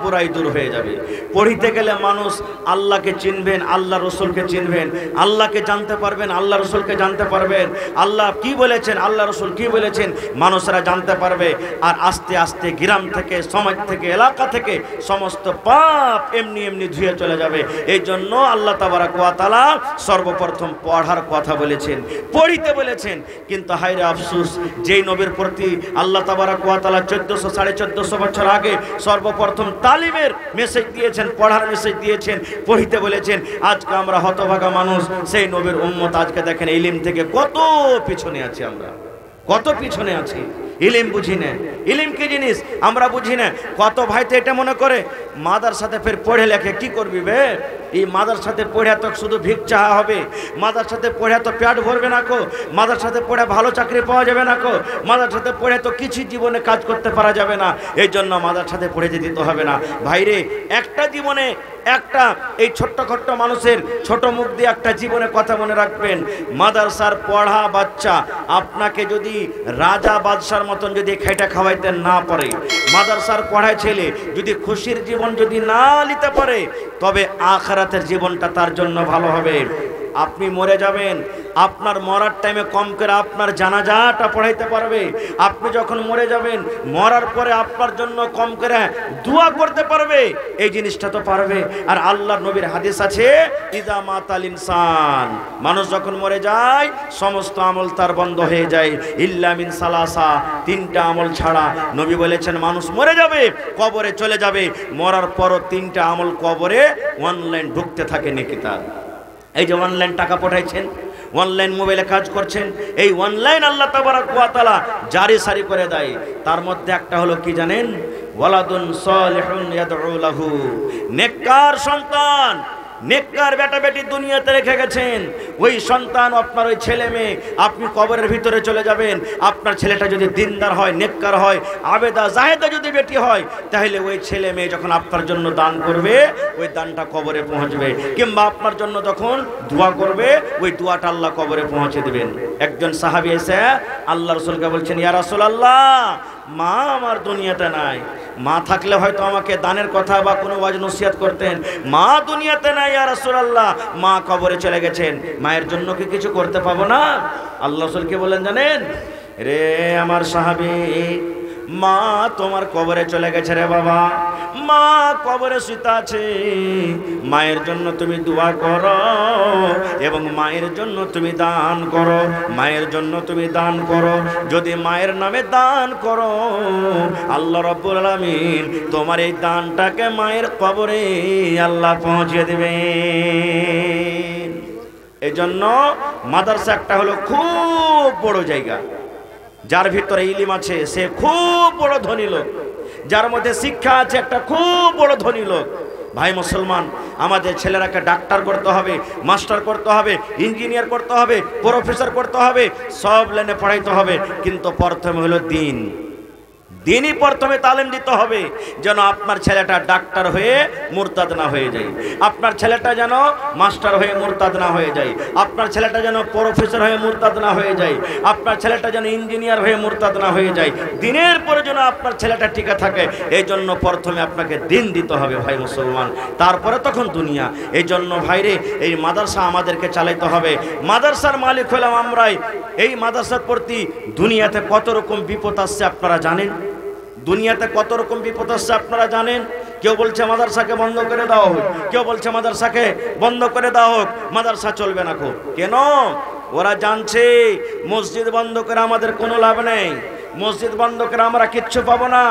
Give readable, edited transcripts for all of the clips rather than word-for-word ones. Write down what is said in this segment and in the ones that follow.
পুরাই দূর হয়ে যাবে। পড়িতে গেলে মানুষ আল্লাহকে চিনবেন, আল্লাহ রসুলকে চিনবেন, আল্লাহকে জানতে পারবেন, আল্লাহ রসুলকে জানতে পারবেন, আল্লাহ কি বলেছেন, আল্লাহ রসুল কি বলেছেন মানুষরা জানতে পারবে। আর আস্তে আস্তে গ্রাম থেকে, সমাজ থেকে, এলাকা থেকে সমস্ত পাপ এমনি এমনি ধুয়ে চলে যাবে। এই জন্য আল্লাহ তাবারাক ওয়া তাআলা সর্বপ্রথম পড়ার কথা বলেছেন, পড়িতে বলেছেন। কিন্তু হায়রে আফসোস, যেই নবীর প্রতি আল্লাহ তাবারাক ওয়া তাআলা 1400 1450 বছর আগে সর্বপ্রথম তালিমের মেসেজ দিয়েছেন, পড়ার মেসেজ দিয়েছেন, পড়িতে বলেছেন, আজকে আমরা হতভাগা মানুষ সেই নবীর উম্মত আজকে দেখেন ইলম থেকে কত পিছনে আছি, আমরা কত পিছনে আছি। ইলিম বুঝি না, ইলিম কি জিনিস আমরা বুঝি না। কত ভাই তো এটা মনে করে মাদ্রাসাতে ফের পড়ে লেখে কি করবি বে, এই মাদ্রাসাতে পড়ে তো শুধু ভিক চাহা হবে, মাদ্রাসাতে পড়ে তো পেট ভরবে না কো, মাদ্রাসাতে পড়ে ভালো চাকরি পাওয়া যাবে না কো, মাদ্রাসাতে পড়ে তো কিছু জীবনে কাজ করতে পারা যাবে না, এই জন্য মাদ্রাসাতে পড়ে দিতে হবে না। ভাইরে একটা জীবনে একটা এই ছোট্ট ছোট্ট মানুষের ছোট মুখ দিয়ে একটা জীবনে কথা মনে রাখবেন, মাদ্রাসার পড়া বাচ্চা আপনাকে যদি রাজা বাদশার মতন যদি খাইটা খাওয়াইতে না পারে, মাদ্রাসার পড়ায় ছেলে যদি খুশির জীবন যদি না নিতে পারে, তবে আখিরাতের জীবনটা তার জন্য ভালো হবে। আপনি মরে যাবেন, আপনার মরার টাইমে কম করে আপনার জানাজাটা পড়াইতে পারবে। আপনি যখন মরে যাবেন, মরার পরে আপনার জন্য কম করে দোয়া করতে পারবে, এই জিনিসটা তো পারবে। আর আল্লাহর নবীর হাদিস আছে, ইদা মাতাল ইনসান, মানুষ যখন মরে যায় সমস্ত আমল তার বন্ধ হয়ে যায়, ইল্লা মিন সালাসা, তিনটা আমল ছাড়া। নবী বলেছেন মানুষ মরে যাবে, কবরে চলে যাবে, মরার পরও তিনটা আমল কবরে অনলাইন ঢুকতে থাকে নেকি তার। এই যে অনলাইন টাকা পাঠাইছেন, অনলাইন মোবাইলে কাজ করছেন, এই অনলাইন আল্লাহ তাবারাক ওয়া তাআলা জারি সারি করে দেয়। তার মধ্যে একটা হলো কি জানেন, ওয়ালাদুন সালিহুন ইয়াদউ লাহু, নেককার সন্তান, নেককার বেটা বেটি দুনিয়াতে রেখে গেছেন, ওই সন্তান আপনার ওই ছেলে মেয়ে, আপনি কবরের ভিতরে চলে যাবেন, আপনার ছেলেটা যদি দিনদার হয়, নেককার হয়, আবেদা জাহেদা যদি বেটি হয়, তাহলে ওই ছেলে মেয়ে যখন আপনার জন্য দান করবে, ওই দানটা কবরে পৌঁছবে। কিংবা আপনার জন্য যখন দোয়া করবে, ওই দোয়াটা আল্লাহ কবরে পৌঁছে দিবেন। একজন সাহাবী এসে আল্লাহ রাসূলকে বলছেন, ইয়া রাসূলুল্লাহ, মা আমার দুনিয়াতে নাই, মা থাকলে হয়তো আমাকে দানের কথা বা কোনো ওয়াজ নসিহত করতেন, মা দুনিয়াতে নাই ইয়া রাসূলুল্লাহ, মা কবরে চলে গেছেন, মায়ের জন্য কি কিছু করতে পাবো না? আল্লাহ রাসূল কি বলেন জানেন, রে আমার সাহাবী, মা তোমার কবরে চলে গেছে রে বাবা, মা কবরে শুতে আছে, মায়ের জন্য তুমি দোয়া করো এবং মায়ের জন্য তুমি দান করো, মায়ের জন্য তুমি দান করো। যদি মায়ের নামে দান করো, আল্লাহ রাব্বুল আলামিন তোমার এই দানটাকে মায়ের কবরে আল্লাহ পৌঁছে দেবেন। এই জন্য মাদ্রাসা একটা হলো খুব বড় জায়গা, যার ভিতরে ইলম আছে সে খুব বড় ধনী লোক, যার মধ্যে শিক্ষা আছে একটা খুব বড় ধনী লোক। ভাই মুসলমান, আমাদের ছেলেরাকে ডাক্তার করতে হবে, মাস্টার করতে হবে, ইঞ্জিনিয়ার করতে হবে, প্রফেসর করতে হবে, সব লাইনে পড়াইতে হবে, কিন্তু প্রথমে হলো দিন, দিনই প্রথমে তালিম দিতে হবে, যেন আপনার ছেলেটা ডাক্তার হয়ে মুরতাদ না হয়ে যায়, আপনার ছেলেটা যেন মাস্টার হয়ে মুরতাদ না হয়ে যায়, আপনার ছেলেটা যেন প্রফেসর হয়ে মুরতাদ না হয়ে যায়, আপনার ছেলেটা যেন ইঞ্জিনিয়ার হয়ে মুরতাদ না হয়ে যায়, দিনের পরে যেন আপনার ছেলেটা টিকে থাকে। এই জন্য প্রথমে আপনাকে দিন দিতে হবে ভাই মুসলমান, তারপরে তখন দুনিয়া। এই জন্য ভাইরে, এই মাদ্রাসা আমাদেরকে চালাইতে হবে, মাদ্রাসার মালিক হলাম আমরাই। এই মাদ্রাসার প্রতি দুনিয়াতে কত রকম বিপদ আসছে আপনারা জানেন, দুনিয়াতে কত রকম বিপদ আসছে আপনারা জানেন। কেউ বলছে মাদ্রাসাকে বন্ধ করে দেওয়া হোক, কেউ বলছে মাদ্রাসাকে বন্ধ করে দেওয়া হোক, মাদ্রাসা চলবে না। কেন? ওরা জানছে মসজিদ বন্ধ করে আমাদের কোনো লাভ নেই, মসজিদ বন্ধ করে আমরা কিচ্ছু পাবো না।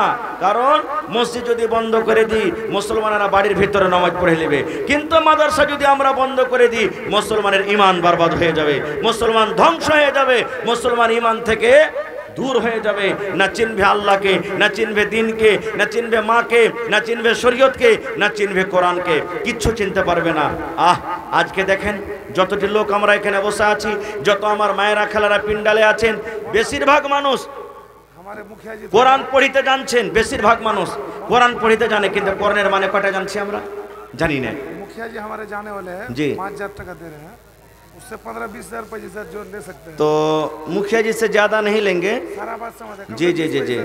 কারণ মসজিদ যদি বন্ধ করে দিই, মুসলমানেরা বাড়ির ভিতরে নামাজ পড়ে নেবে, কিন্তু মাদ্রাসা যদি আমরা বন্ধ করে দিই, মুসলমানের ঈমান বরবাদ হয়ে যাবে, মুসলমান ধ্বংস হয়ে যাবে, মুসলমান ঈমান থেকে দূর হয়ে যাবে, না চিনবে আল্লাহকে, না চিনবে দিনকে, না চিনবে মাকে, না চিনবে শরীয়তকে, না চিনবে কোরআনকে, কিচ্ছু চিনতে পারবে না। আজকে দেখেন যতটি লোক আমরা এখানে বসে আছি, যত আমার মায়েরা খালারা পিন্ডালে আছেন, বেশিরভাগ মানুষ কোরআন পড়িতে জানছেন, বেশিরভাগ মানুষ কোরআন পড়িতে জানে, কিন্তু কোরআনের মানে কটা জানছি আমরা জানি না। মুখিয়া জি हमारे जाने वाले हैं, 5000 টাকা दे रहे हैं, उससे 15-20 हजार 25 जो ले सकते हैं, तो मुखिया जी से ज्यादा नहीं लेंगे। जी जी जी जी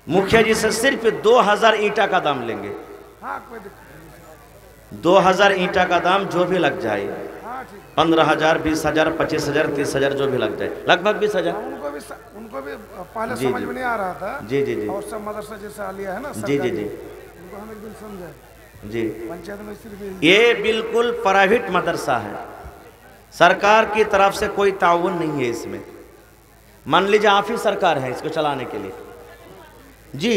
मुखिया जी से सिर्फ 2000 ईंटा का दाम लेंगे। हाँ कोई दिक्कत 2000 ईंटा का दाम जो भी लग जाए, नहीं। हाँ ठीक 15,000, 20,000, 25,000, 30,000 जो भी लग जाए, लगभग 20,000। उनको भी पहले जी, समझ जी। में नहीं आ रहा था। जी जी जी और सब मदरसा जैसे आलिया है ना जी जी जी उनको हम एक दिन समझाए जी। पंचायत में सिर्फ ये बिल्कुल प्राइवेट मदरसा है, सरकार की तरफ से कोई ताउन नहीं है इसमें। मान लीजिए आप ही सरकार है इसको चलाने के लिए जी।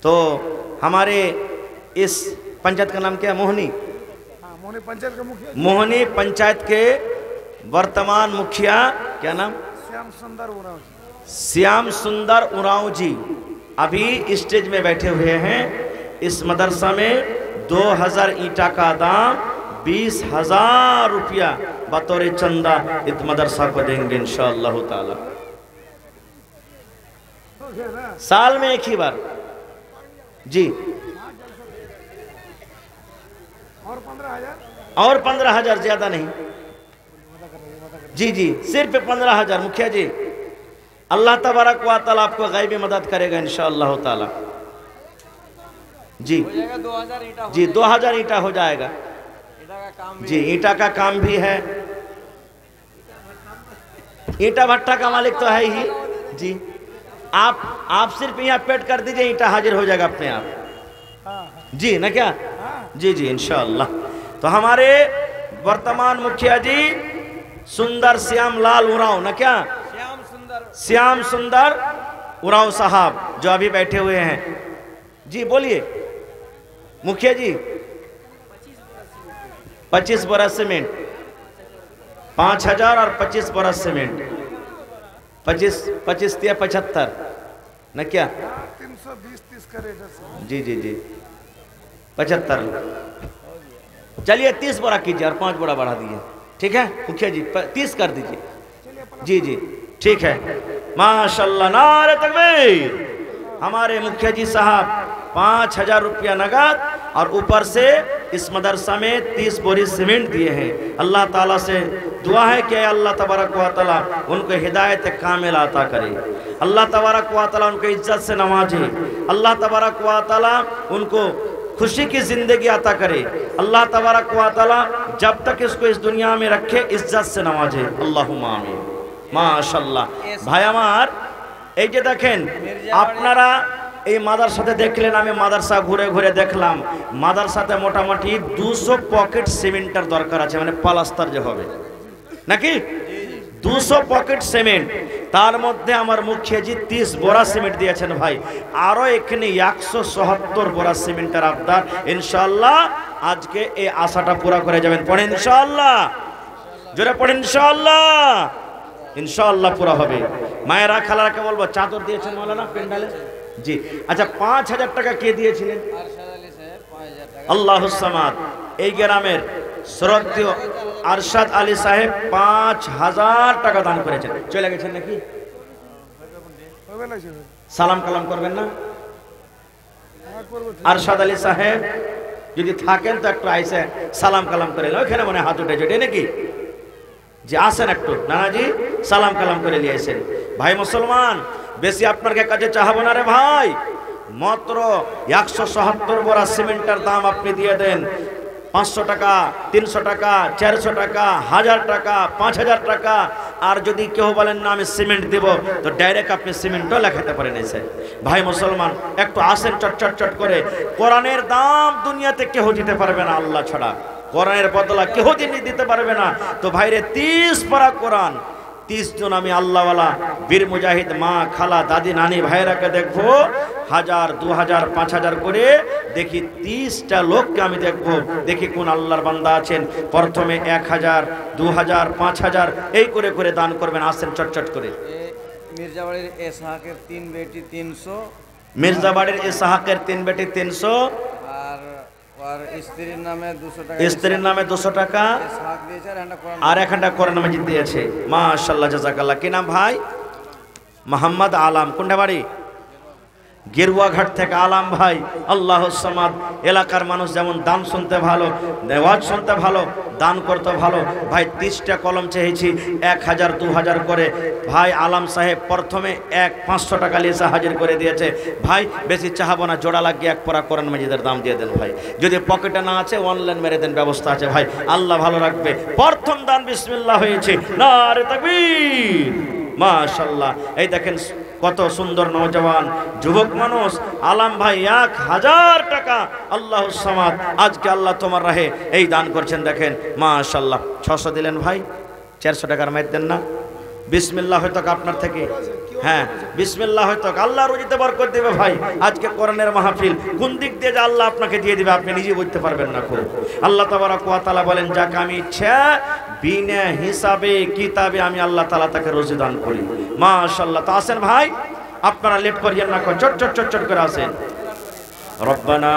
तो हमारे इस पंचायत का नाम क्या है? मोहनी। हाँ मोहनी पंचायत का मुखिया मोहनी पंचायत के वर्तमान मुखिया क्या नाम? श्याम सुंदर उरांव जी। श्याम सुंदर उरांव जी अभी स्टेज में बैठे हुए हैं। इस मदरसा में 2000 ईंटा का दाम 20,000 रुपया बतौर चंदा इस मदरसा को देंगे इंशाअल्लाह ताला। साल में एक ही बार जी। और 15,000 ज्यादा नहीं जी जी, सिर्फ 15,000 मुखिया जी। अल्लाह तबारक व तआला आपको गैबी मदद करेगा इंशाअल्लाह ताला जी। 2000 ईंटा जी 2000 ईंटा हो जाएगा जी। ईंटा का काम भी है, ईंटा भट्टा का मालिक तो है ही जी। आप सिर्फ यहाँ पेट कर दीजिए, ईंटा हाजिर हो जाएगा अपने आप जी, ना क्या? जी जी इंशाअल्लाह। तो हमारे वर्तमान मुखिया जी सुंदर श्याम लाल उरांव, ना क्या? श्याम सुंदर उरांव साहब जो अभी बैठे हुए हैं जी। बोलिए मुखिया जी। 25 बोरा सीमेंट, 5,000 और 25 बोरा सीमेंट, 25 या 75 न क्या? 320-30 का रेट है जी जी जी 75। चलिए 30 बोरा कीजिए और 5 बोरा बढ़ा दीजिए, ठीक है मुखिया जी? 30 कर दीजिए जी जी ठीक है। माशाल्लाह, नारे तकबीर। हमारे मुखिया जी साहब 5,000 रुपया नगद और ऊपर से इस मदरसा में 30 बोरी सीमेंट दिए हैं। अल्लाह ताला से दुआ है कि अल्लाह तबारक व तआला उनको हिदायत कामिल अता करे, अल्लाह तबारक व तआला उनको इज्जत से नवाजे, अल्लाह तबारक व तआला उनको खुशी की ज़िंदगी अता करे, अल्लाह तबारक व तआला जब तक इसको इस दुनिया में रखे इज्जत से नवाजे, अल्लाहुम्मा आमीन। माशाल्लाह भाई আমার এই যে দেখেন আপনারা এই মাদ্রাসাতে দেখলেন, আমি মাদ্রাসা ঘুরে ঘুরে দেখলাম মাদ্রাসাতে মোটামুটি 200 পকেট সিমেন্টের দরকার আছে, মানে প্লাস্টার যে হবে নাকি 200 পকেট সিমেন্ট। তার মধ্যে আমার মুখিয়াজি 30 बोरा সিমেন্ট দিয়েছেন ভাই। আরো এখানে 177 बोरा সিমেন্টের আবদার। ইনশাআল্লাহ আজকে এই আশাটা পুরো করে যাবেন। পড়েন ইনশাআল্লাহ, জোরে পড়েন ইনশাআল্লাহ। ইনশাআল্লাহ পুরো হবে। মায়েরা খালারাকে বলবো চাদর দিয়েছেন মাওলানা পেন্ডালে জি। আচ্ছা 5,000 টাকা কে দিয়েছিলেন? আল্লাহুস সামাদ। এই গ্রামের শ্রদ্ধেয় আরশাদ আলী সাহেব 5,000 টাকা দান করেছেন। চলে গেছেন নাকি? সালাম কালাম করবেন না? আরশাদ আলী সাহেব যদি থাকেন তো একটু আইসে সালাম কালাম করে ওখানে মনে হাত উঠে জোটে নাকি যে আসেন একটু নানাজি সালাম কালাম করে নিয়ে আসেন। ভাই মুসলমান বেশি আপনার কাছে চাহাবো না রে ভাই, মাত্র 177 बोरा সিমেন্টের দাম আপনি দিয়ে দেন। 500 টাকা, 300 টাকা, 400 টাকা, 1000 টাকা, 5000 টাকা। আর যদি কেউ বলেন না আমি সিমেন্ট দেব তো ডাইরেক্ট আপনি সিমেন্টও লেখাতে পারেন। এসে ভাই মুসলমান একটু আসেন চট করে। কোরআনের দাম দুনিয়াতে কেউ দিতে পারবে না আল্লাহ ছাড়া, কোরআনের বদলা কেউ দিতে পারবে না। তো ভাইরে 30 পারা কোরআন, 30 জন আমি আল্লাহওয়ালা বীর মুজাহিদ মা খালা দাদি নানি ভাইরাকে দেখবো 1000, 2000, 5000 করে দেখি 30টা লোককে আমি দেখবো, দেখি কোন আল্লাহর বান্দা আছেন। প্রথমে 1000, 2000, 5000 এই করে করে দান করবেন। আসেন চট করে। মির্জাবাড়ির ইসহাকের 3 বেটি 300, মির্জাবাড়ির ইসহাকের 3 বেটি 300 আর স্ত্রীর নামে 200 টাকা, স্ত্রীর নামে 200 টাকা ইসহাক দিয়েছে আর এখানটা কোরআন মাজিদ দিয়েছে। মাশাআল্লাহ জাযাকাল্লাহ। কি নাম ভাই? মোহাম্মদ আলম। কোনটা বাড়ি? গেরুয়াঘাট থেকে আলাম ভাই, আল্লাহ সামাদ। এলাকার মানুষ যেমন দান শুনতে ভালো, ওয়াজ শুনতে ভালো, দান করতে ভালো। ভাই 30টা কলম চেয়েছি, 1000 2000 করে। ভাই আলাম সাহেব প্রথমে 500 টাকা লিসা হাজির করে দিয়েছে। ভাই বেশি চাহাবো না, জোড়া লাগিয়ে 1 পারা কোরআন মাজিদের দাম দিয়ে দেন ভাই। যদি পকেটে না আছে অনলাইন মেরে দেন, ব্যবস্থা আছে ভাই। আল্লাহ ভালো রাখবে। প্রথম দান বিসমিল্লাহ হয়েছে, নারে তাকবীর, মাশাআল্লাহ। এই দেখেন কত সুন্দর নওজওয়ান যুবক মানুষ। আলাম ভাই 1000 টাকা, আল্লাহ সামাদ। আজকে আল্লাহ তোমার রাহে এই দান করছেন, দেখেন মাশাআল্লাহ। 600 দিলেন ভাই, 400 টাকার মাইর দেন না। বিসমিল্লাহ হয়তো আপনার থেকে, হ্যাঁ বিসমিল্লাহ হয়তো আল্লাহ রুজিতে বরকত দেবে ভাই। আজকে কোরআনের মাহফিল কোন দিক দিয়ে যে আল্লাহ আপনাকে দিয়ে দিবে আপনি নিজে বুঝতে পারবেন না। খুব আল্লাহ তাবারক ওয়া তাআলা বলেন, যাকে আমি ইচ্ছা বিনা হিসাবে কিতাবে আমি আল্লাহ তাআলা তাকে রুজি দান করি। মাশাআল্লাহ। তো আসেন ভাই, আপনারা লেট করিয়েন না, চট চট চট চট করে আসেন। রব্বানা